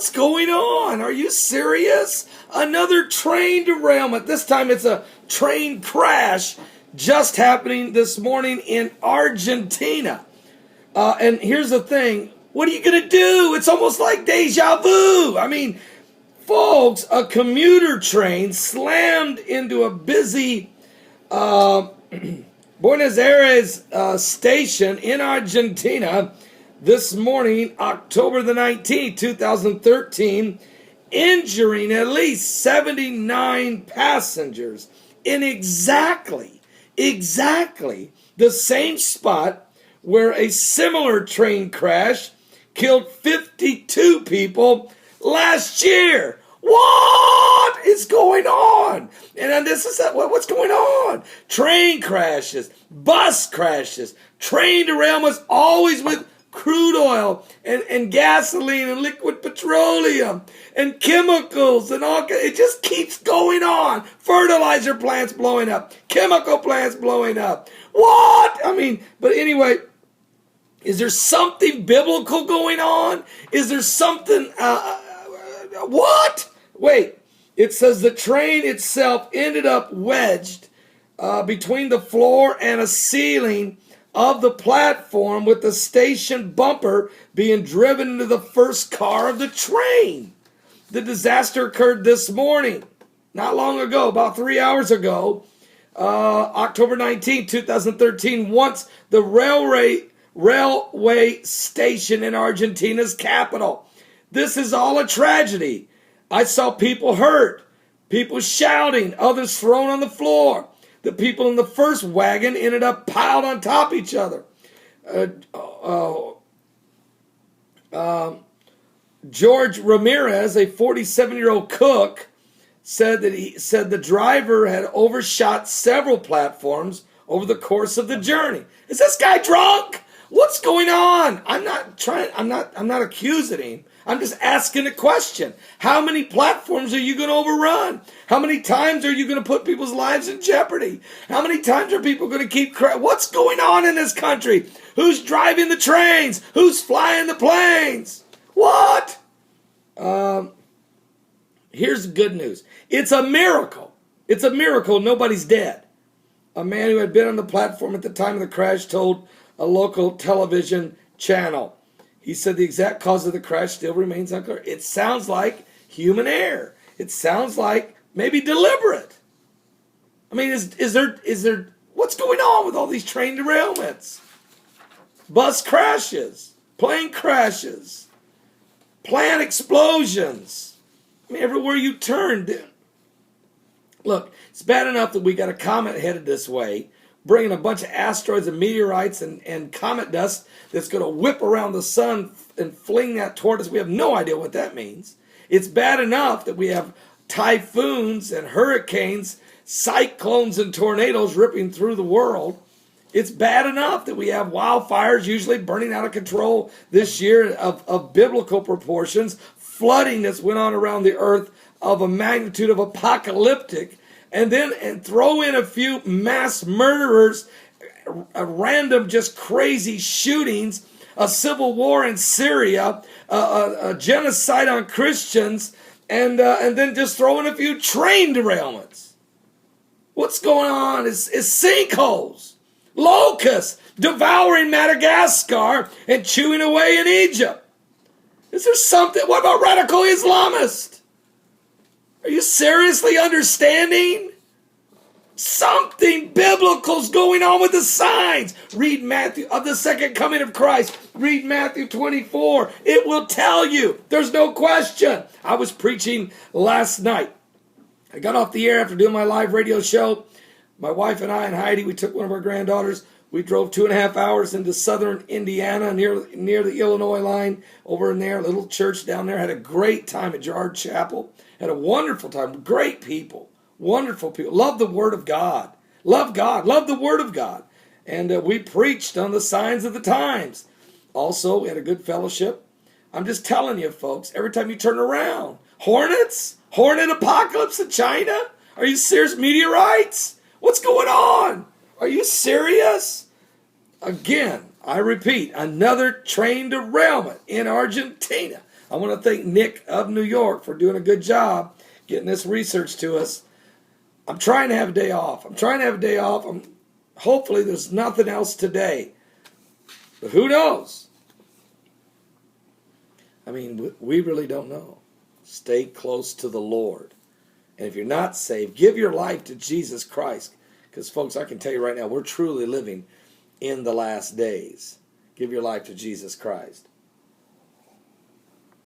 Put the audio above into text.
What's going on? Are you serious? Another train derailment. This time it's a train crash just happening this morning in Argentina. And here's the thing. What are you going to do? It's almost like deja vu. I mean, folks, a commuter train slammed into a busy Buenos Aires station in Argentina this morning, October the 19th, 2013, injuring at least 79 passengers in exactly the same spot where a similar train crash killed 52 people last year. What is going on? And this is what's going on. Train crashes, bus crashes, train derailments, always with crude oil and gasoline and liquid petroleum and chemicals and all. It just keeps going on. Fertilizer plants blowing up, chemical plants blowing up. What? I mean, but anyway, is there something biblical going on? Is there something, what? Wait, it says the train itself ended up wedged between the floor and a ceiling of the platform, with the station bumper being driven into the first car of the train. The disaster occurred this morning, not long ago, about 3 hours ago, October 19, 2013, once the railway station in Argentina's capital. This is all a tragedy. I saw people hurt, people shouting, others thrown on the floor. The people in the first wagon ended up piled on top of each other. George Ramirez, a 47-year-old cook, said the driver had overshot several platforms over the course of the journey. Is this guy drunk? What's going on? I'm not accusing him. I'm just asking a question. How many platforms are you going to overrun? How many times are you going to put people's lives in jeopardy? How many times are people going to keep what's going on in this country? Who's driving the trains? Who's flying the planes? What? Here's the good news. It's a miracle. It's a miracle nobody's dead. A man who had been on the platform at the time of the crash told a local television channel. He said the exact cause of the crash still remains unclear. It sounds like human error. It sounds like maybe deliberate. I mean, is there what's going on with all these train derailments? Bus crashes, plane crashes, plant explosions. I mean, everywhere you turn. Look, it's bad enough that we got a comet headed this way, bringing a bunch of asteroids and meteorites and comet dust that's going to whip around the sun and fling that toward us. We have no idea what that means. It's bad enough that we have typhoons and hurricanes, cyclones and tornadoes ripping through the world. It's bad enough that we have wildfires usually burning out of control this year of biblical proportions, flooding that's went on around the earth of a magnitude of apocalyptic. And throw in a few mass murderers, a random just crazy shootings, a civil war in Syria, a genocide on Christians, and then just throw in a few train derailments. What's going on is sinkholes, locusts devouring Madagascar and chewing away in Egypt. Is there something? What about radical Islamists? Are you seriously understanding? Something biblical's going on with the signs. Read Matthew of the second coming of Christ. Read Matthew 24. It will tell you. There's no question. I was preaching last night. I got off the air after doing my live radio show. My wife and I and Heidi, we took one of our granddaughters. We drove 2.5 hours into southern Indiana near the Illinois line over in there. A little church down there. Had a great time at Gerard Chapel. Had a wonderful time. Great people. Wonderful people. Love the Word of God. Love God. Love the Word of God. And we preached on the signs of the times. Also, we had a good fellowship. I'm just telling you, folks, every time you turn around, hornets? Hornet apocalypse in China? Are you serious? Meteorites? What's going on? Are you serious? Again, I repeat, another train derailment in Argentina. I want to thank Nick of New York for doing a good job getting this research to us. I'm trying to have a day off. Hopefully there's nothing else today. But who knows? I mean, we really don't know. Stay close to the Lord. And if you're not saved, give your life to Jesus Christ. Because, folks, I can tell you right now, we're truly living in the last days. Give your life to Jesus Christ.